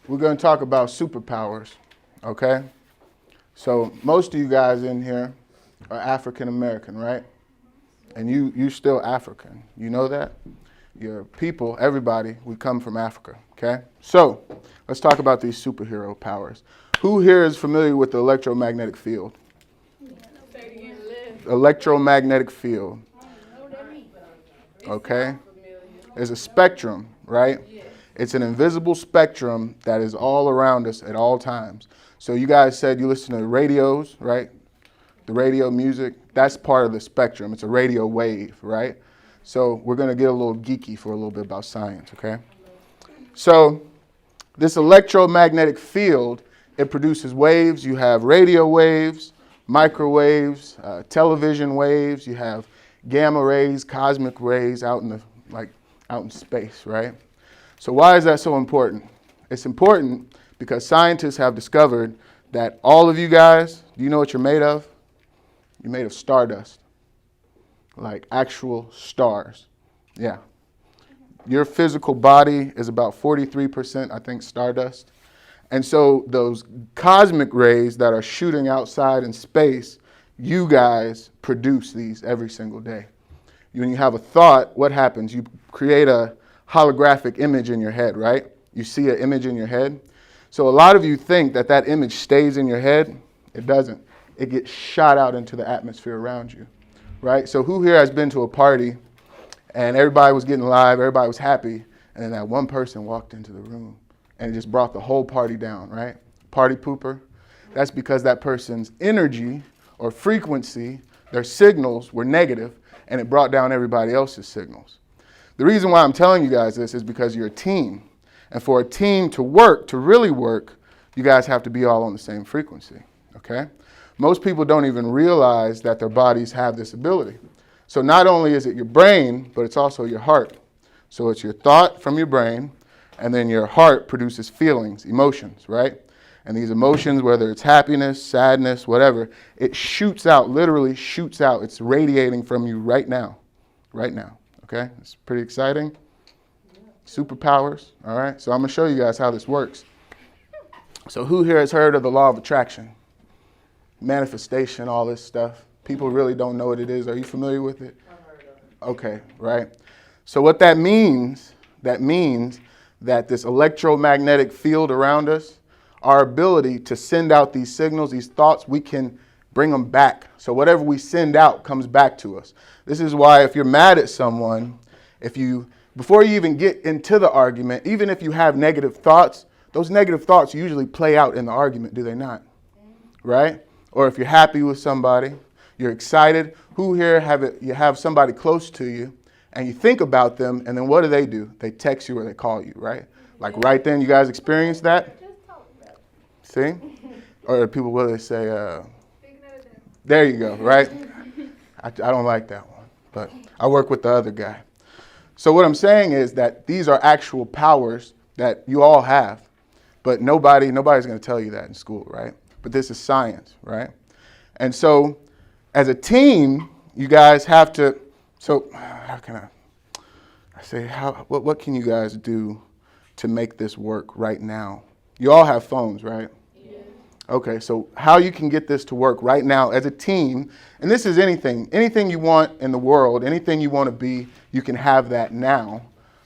we're going to talk about superpowers, okay? So most of you guys in here are African American, right? And you still African. You know that? Your people, everybody, we come from Africa, okay? So let's talk about these superhero powers. Who here is familiar with the electromagnetic field? Electromagnetic field. Okay? There's a spectrum, right? It's an invisible spectrum that is all around us at all times. So you guys said you listen to radios, right? The radio music, that's part of the spectrum. It's a radio wave, right? So we're going to get a little geeky for a little bit about science, okay? So this electromagnetic field, it produces waves. You have radio waves, microwaves, television waves. You have gamma rays, cosmic rays out in space, right? So why is that so important? It's important because scientists have discovered that all of you guys, do you know what you're made of? You're made of stardust, like actual stars. Yeah. Your physical body is about 43%, I think, stardust. And so those cosmic rays that are shooting outside in space, you guys produce these every single day. When you have a thought, what happens? You create a holographic image in your head, right? You see an image in your head. So a lot of you think that that image stays in your head. It doesn't. It gets shot out into the atmosphere around you, right? So who here has been to a party and everybody was getting live, everybody was happy, and then that one person walked into the room and it just brought the whole party down, right? Party pooper. That's because that person's energy or frequency, their signals were negative, and it brought down everybody else's signals. The reason why I'm telling you guys this is because you're a team. And for a team to work, to really work, you guys have to be all on the same frequency, okay? Most people don't even realize that their bodies have this ability. So not only is it your brain, but it's also your heart. So it's your thought from your brain, and then your heart produces feelings, emotions, right? And these emotions, whether it's happiness, sadness, whatever, it shoots out, literally shoots out. It's radiating from you right now, okay? It's pretty exciting. Superpowers, all right? So I'm going to show you guys how this works. So who here has heard of the law of attraction? Manifestation, all this stuff. People really don't know what it is. Are you familiar with it? I've heard of it. Okay, right. So what that means that this electromagnetic field around us, our ability to send out these signals, these thoughts, we can bring them back. So whatever we send out comes back to us. This is why if you're mad at someone, before you even get into the argument, even if you have negative thoughts, those negative thoughts usually play out in the argument, do they not? Right? Or if you're happy with somebody, you're excited. Who here you have somebody close to you and you think about them, and then what do? They text you or they call you, right? Like right then, you guys experience that? See? Or people, what do they say? There you go, right? I don't like that one, but I work with the other guy. So what I'm saying is that these are actual powers that you all have, but nobody's going to tell you that in school, right? But this is science, right? And so as a team, you guys have to, so how can I say, what can you guys do to make this work right now? You all have phones, right? Yeah. Okay, so how you can get this to work right now as a team, and this is anything you want in the world, anything you want to be, you can have that now.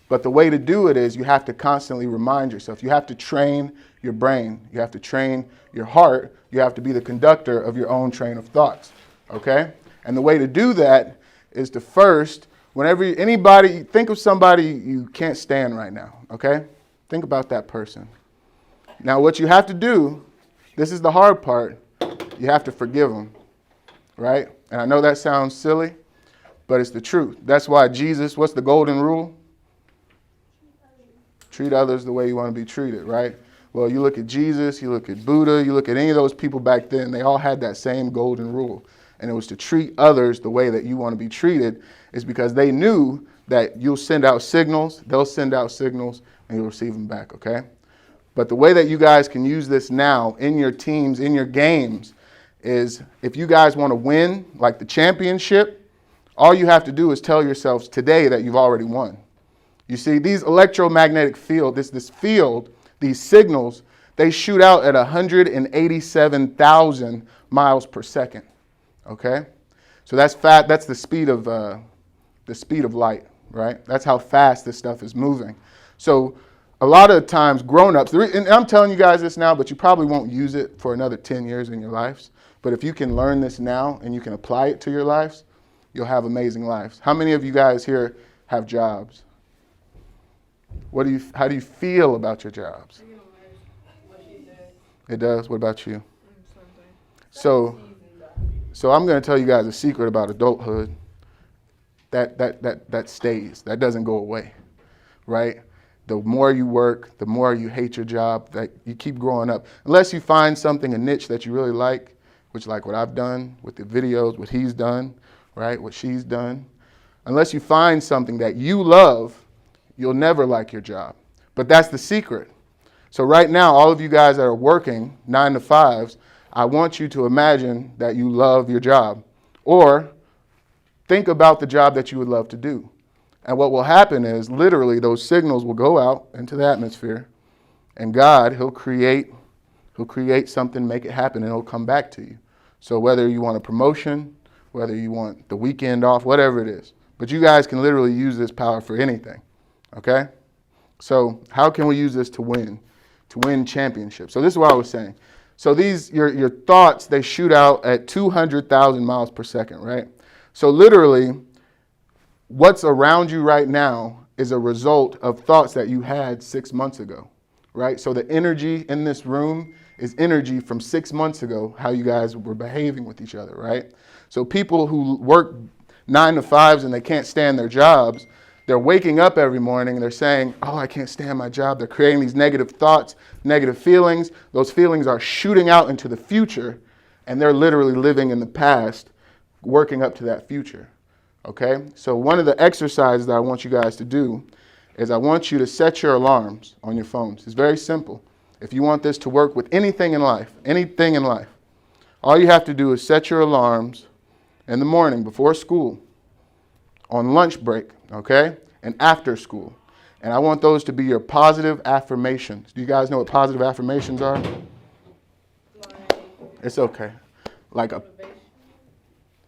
But the way to do it is you have to constantly remind yourself. You have to train your brain. You have to train your heart. You have to be the conductor of your own train of thoughts, okay? And the way to do that is to first, think of somebody you can't stand right now, okay? Think about that person. Now what you have to do, this is the hard part, you have to forgive them, right? And I know that sounds silly, but it's the truth. That's why Jesus, what's the golden rule? Treat others the way you want to be treated, right? Well, you look at Jesus, you look at Buddha, you look at any of those people back then, they all had that same golden rule. And it was to treat others the way that you want to be treated, is because they knew that you'll send out signals, they'll send out signals, and you'll receive them back, okay? But the way that you guys can use this now in your teams, in your games, is if you guys want to win, like the championship, all you have to do is tell yourselves today that you've already won. You see, these electromagnetic field, this field these signals, they shoot out at 187,000 miles per second. Okay? So that's the speed of light, right? That's how fast this stuff is moving. So a lot of times grown-ups, and I'm telling you guys this now, but you probably won't use it for another 10 years in your lives. But if you can learn this now and you can apply it to your lives, you'll have amazing lives. How many of you guys here have jobs? How do you feel about your jobs? It does. What about you? So I'm going to tell you guys a secret about adulthood. That stays. That doesn't go away, right? The more you work, the more you hate your job, that you keep growing up. Unless you find something, a niche that you really like, which like what I've done with the videos, what he's done, right? What she's done. Unless you find something that you love, you'll never like your job. But that's the secret. So right now, all of you guys that are working 9 to 5s, I want you to imagine that you love your job. Or think about the job that you would love to do. And what will happen is literally those signals will go out into the atmosphere, and God, he'll create something, make it happen, and it'll come back to you. So whether you want a promotion, whether you want the weekend off, whatever it is. But you guys can literally use this power for anything. Okay? So how can we use this to win championships? So this is what I was saying. So these, your thoughts, they shoot out at 200,000 miles per second, right? So literally, what's around you right now is a result of thoughts that you had 6 months ago, right? So the energy in this room is energy from 6 months ago, how you guys were behaving with each other, right? So people who work 9 to 5s and they can't stand their jobs, they're waking up every morning and they're saying, oh, I can't stand my job. They're creating these negative thoughts, negative feelings. Those feelings are shooting out into the future, and they're literally living in the past, working up to that future. Okay? So one of the exercises that I want you guys to do is I want you to set your alarms on your phones. It's very simple. If you want this to work with anything in life, all you have to do is set your alarms in the morning before school, on lunch break, okay, and after school. And I want those to be your positive affirmations. Do you guys know what positive affirmations are? It's okay.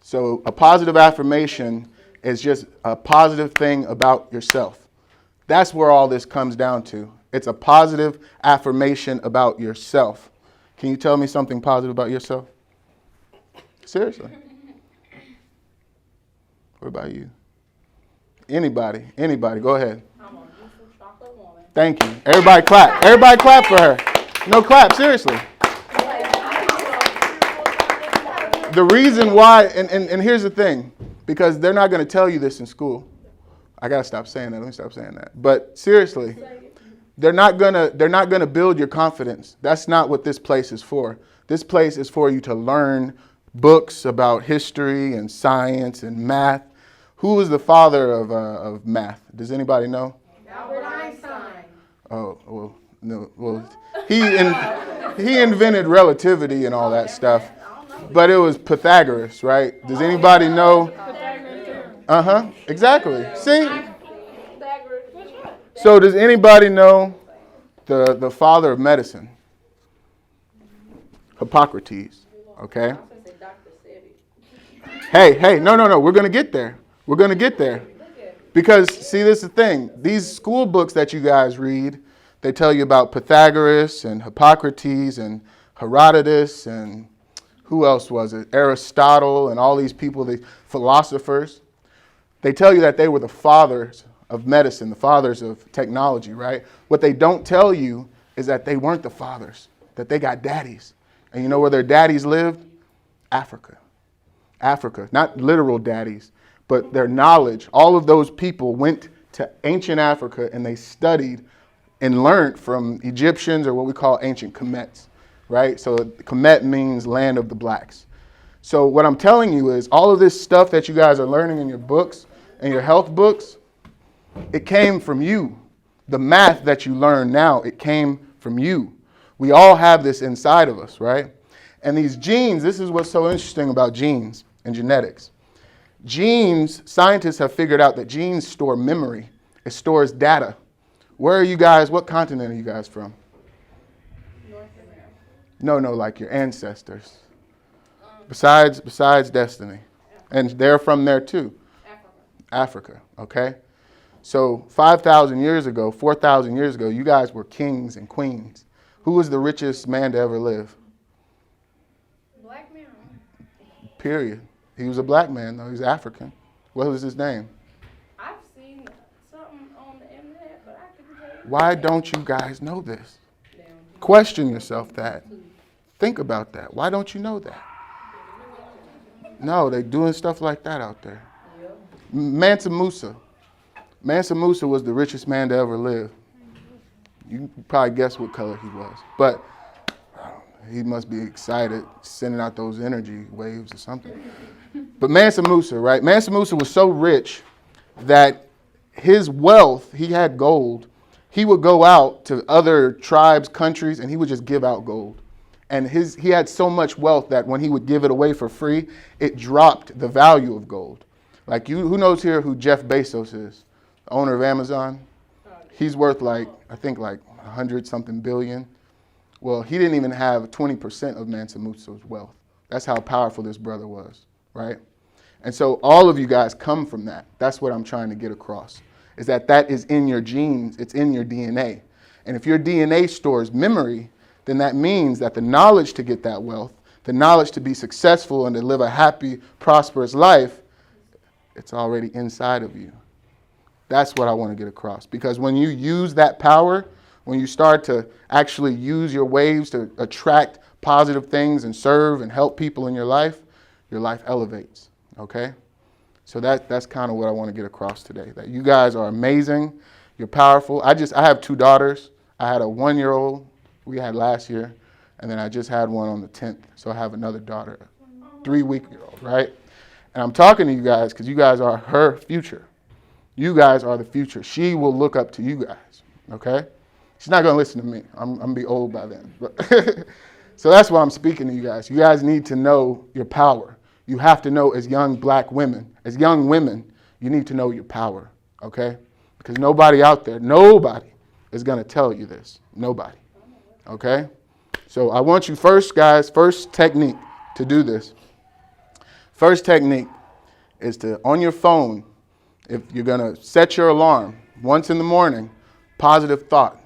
So a positive affirmation is just a positive thing about yourself. That's where all this comes down to. It's a positive affirmation about yourself. Can you tell me something positive about yourself? Seriously. What about you? Anybody, go ahead. I'm a beautiful chocolate woman. Thank you. Everybody clap. Everybody clap for her. No, clap, seriously. The reason why, and here's the thing, because they're not going to tell you this in school. I got to stop saying that. Let me stop saying that. But seriously, they're not going to build your confidence. That's not what this place is for. This place is for you to learn books about history and science and math. Who was the father of math? Does anybody know? Albert Einstein. Oh, well, no. Well, he invented relativity and all that stuff. But it was Pythagoras, right? Does anybody know? Uh-huh, exactly. See? So does anybody know the father of medicine? Hippocrates, okay? Hey, no, we're going to get there. We're going to get there. Because, see, this is the thing. These school books that you guys read, they tell you about Pythagoras and Hippocrates and Herodotus and who else was it? Aristotle and all these people, the philosophers. They tell you that they were the fathers of medicine, the fathers of technology, right? What they don't tell you is that they weren't the fathers, that they got daddies. And you know where their daddies lived? Africa. Africa. Not literal daddies, but their knowledge. All of those people went to ancient Africa and they studied and learned from Egyptians, or what we call ancient Kemets, right? So Kemet means land of the blacks. So what I'm telling you is all of this stuff that you guys are learning in your books and your health books, it came from you. The math that you learn now, it came from you. We all have this inside of us, right? And these genes, this is what's so interesting about genes and genetics. Genes, scientists have figured out that genes store memory. It stores data. Where are you guys? What continent are you guys from? North America. No, like your ancestors. Besides Destiny. And they're from there too. Africa, okay? So 5,000 years ago, 4,000 years ago, you guys were kings and queens. Who was the richest man to ever live? Black man. Period. He was a black man, though. He was African. What was his name? I've seen something on the internet, but I couldn't tell you. Why don't you guys know this? Question yourself that. Think about that. Why don't you know that? No, they're doing stuff like that out there. Mansa Musa. Mansa Musa was the richest man to ever live. You can probably guess what color he was. But he must be excited, sending out those energy waves or something. But Mansa Musa, right? Mansa Musa was so rich that his wealth, he had gold. He would go out to other tribes, countries, and he would just give out gold. And he had so much wealth that when he would give it away for free, it dropped the value of gold. Like who knows here who Jeff Bezos is? The owner of Amazon? He's worth I think 100-something billion. Well, he didn't even have 20% of Mansa Musa's wealth. That's how powerful this brother was, right? And so all of you guys come from that. That's what I'm trying to get across, is that is in your genes. It's in your DNA. And if your DNA stores memory, then that means that the knowledge to get that wealth, the knowledge to be successful and to live a happy, prosperous life, it's already inside of you. That's what I want to get across. Because when you use that power, when you start to actually use your waves to attract positive things and serve and help people in your life elevates, okay? So that's kind of what I want to get across today, that you guys are amazing, you're powerful. I have 2 daughters. I had a 1-year-old we had last year, and then I just had one on the 10th, so I have another daughter, 3-week-old, right? And I'm talking to you guys because you guys are her future. You guys are the future. She will look up to you guys, okay? She's not going to listen to me. I'm going to be old by then. But so that's why I'm speaking to you guys. You guys need to know your power. You have to know as young black women, you need to know your power, okay? Because nobody out there, nobody is going to tell you this. Nobody, okay? So I want you first technique to do this. First technique is to, on your phone, if you're going to set your alarm, once in the morning, positive thought.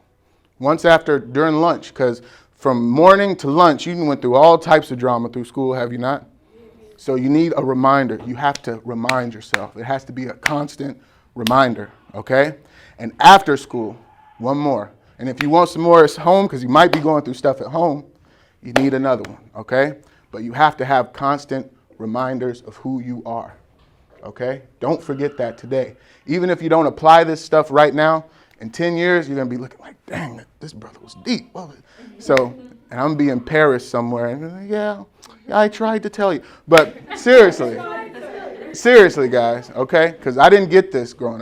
Once during lunch, because from morning to lunch, you went through all types of drama through school, have you not? So you need a reminder. You have to remind yourself. It has to be a constant reminder, okay? And after school, one more. And if you want some more at home, because you might be going through stuff at home, you need another one, okay? But you have to have constant reminders of who you are, okay? Don't forget that today. Even if you don't apply this stuff right now, in 10 years, you're going to be looking like, dang, this brother was deep. So, and I'm going to be in Paris somewhere, and yeah, I tried to tell you. But seriously, guys, okay? Because I didn't get this growing up.